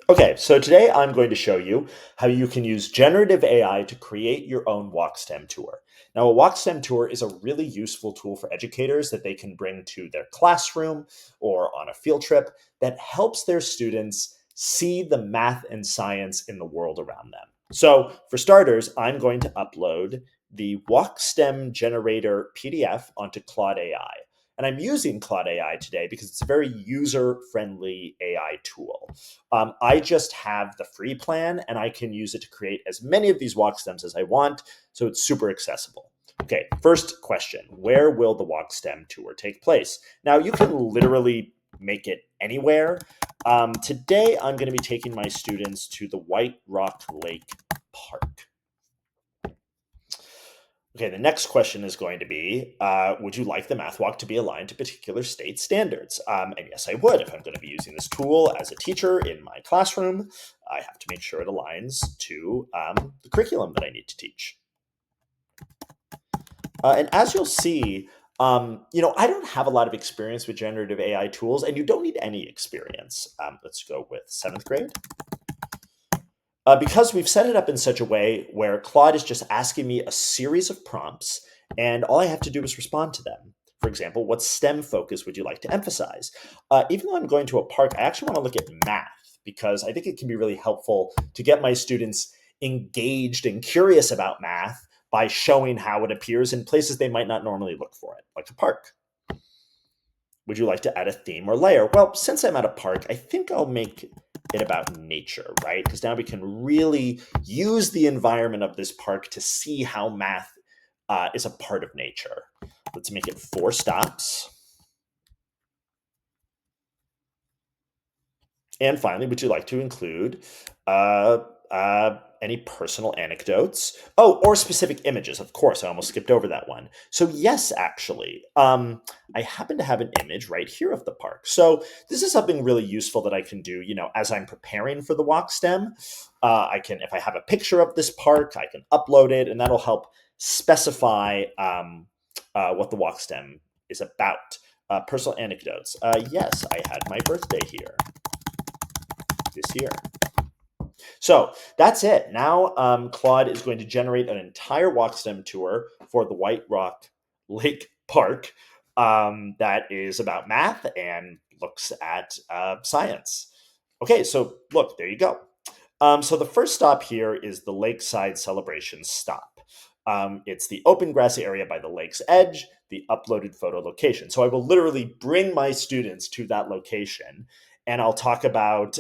Okay, so today I'm going to show you how you can use generative AI to create your own walkSTEM tour. Now, a walkSTEM tour is a really useful tool for educators that they can bring to their classroom or on a field trip that helps their students see the math and science in the world around them. So, for starters, I'm going to upload the walkSTEM generator PDF onto Claude AI. And I'm using Claude AI today because it's a very user friendly AI tool. I just have the free plan and I can use it to create as many of these walk stems as I want. So it's super accessible. Okay, first question. Where will the walk stem tour take place? Now, you can literally make it anywhere. Today, I'm going to be taking my students to the White Rock Lake Park. Okay, the next question is going to be, would you like the math walk to be aligned to particular state standards? And yes, I would. If I'm going to be using this tool as a teacher in my classroom, I have to make sure it aligns to the curriculum that I need to teach. And as you'll see, I don't have a lot of experience with generative AI tools, and you don't need any experience. Let's go with seventh grade. Because we've set it up in such a way where Claude is just asking me a series of prompts, and all I have to do is respond to them. For example, what STEM focus would you like to emphasize? Even though I'm going to a park, I actually want to look at math because I think it can be really helpful to get my students engaged and curious about math by showing how it appears in places they might not normally look for it, like a park. Would you like to add a theme or layer? Well, since I'm at a park, I think I'll make it about nature, right? Because now we can really use the environment of this park to see how math is a part of nature. Let's make it 4 stops. And finally, would you like to include any personal anecdotes? Oh, or specific images. Of course, I almost skipped over that one. So yes, actually, I happen to have an image right here of the park. So this is something really useful that I can do. As I'm preparing for the walk stem, I can, if I have a picture of this park, I can upload it, and that'll help specify what the walk stem is about. Personal anecdotes. Yes, I had my birthday here this year. So that's it. Now Claude is going to generate an entire walkSTEM tour for the White Rock Lake Park that is about math and looks at science. Okay, so look, there you go. So the first stop here is the Lakeside Celebration stop. It's the open grassy area by the lake's edge, the uploaded photo location. So I will literally bring my students to that location and I'll talk about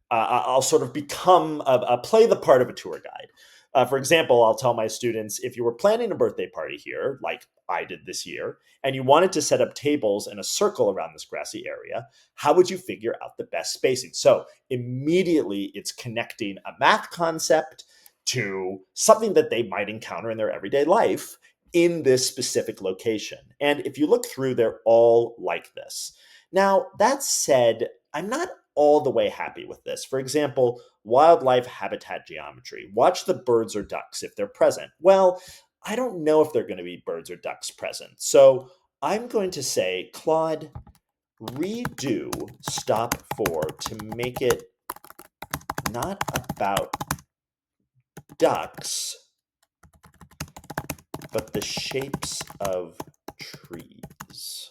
I'll sort of become play the part of a tour guide. For example, I'll tell my students if you were planning a birthday party here, like I did this year, and you wanted to set up tables in a circle around this grassy area, how would you figure out the best spacing? So immediately it's connecting a math concept to something that they might encounter in their everyday life in this specific location. And if you look through, they're all like this. Now, that said, I'm not all the way happy with this. For example, wildlife habitat geometry. Watch the birds or ducks if they're present. Well, I don't know if they're going to be birds or ducks present. So I'm going to say, Claude, redo stop 4 to make it not about ducks, but the shapes of trees.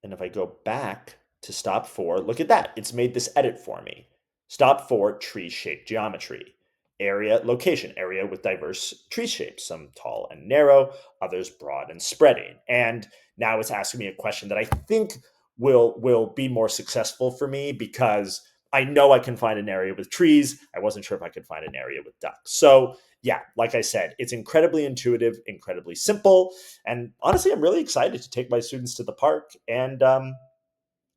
And if I go back to stop 4, look at that. It's made this edit for me. Stop 4, tree shaped geometry. Area, location, area with diverse tree shapes, some tall and narrow, others broad and spreading. And now it's asking me a question that I think will be more successful for me because I know I can find an area with trees. I wasn't sure if I could find an area with ducks. So yeah, like I said, it's incredibly intuitive, incredibly simple. And honestly, I'm really excited to take my students to the park and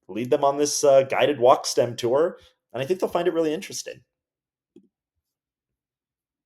lead them on this guided walk STEM tour. And I think they'll find it really interesting.